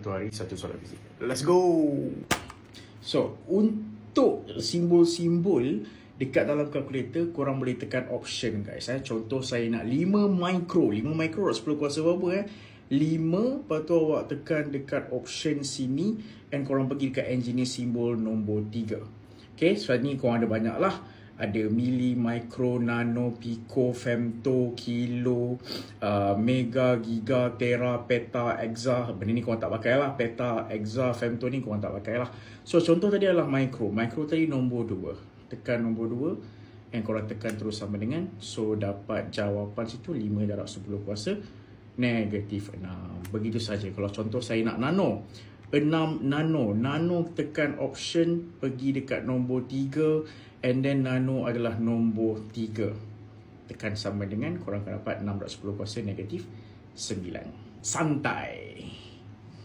Satu hari satu solat fizik. Let's go. So, untuk simbol-simbol dekat dalam kalkulator, korang boleh tekan option guys. Contoh saya nak 5 micro 10 kuasa berapa 5, lepas tu awak tekan dekat option sini and korang pergi dekat engineer simbol nombor 3. Okay, so ni korang ada banyak lah. Ada mili, micro, nano, pico, femto, kilo, mega, giga, tera, peta, exa. Benda ni korang tak pakai lah. Peta, exa, femto ni korang tak pakai lah. So contoh tadi adalah micro. Micro tadi nombor 2. Tekan nombor 2 and korang tekan terus sama dengan. So dapat jawapan situ 5 darab 10 kuasa negatif 6. Begitu saja. Kalau contoh saya nak nano, 6 nano. Nano tekan option, pergi dekat nombor 3 and then nano adalah nombor 3. Tekan sama dengan, korang akan dapat 6 darab 10 kuasa negatif 9. Santai.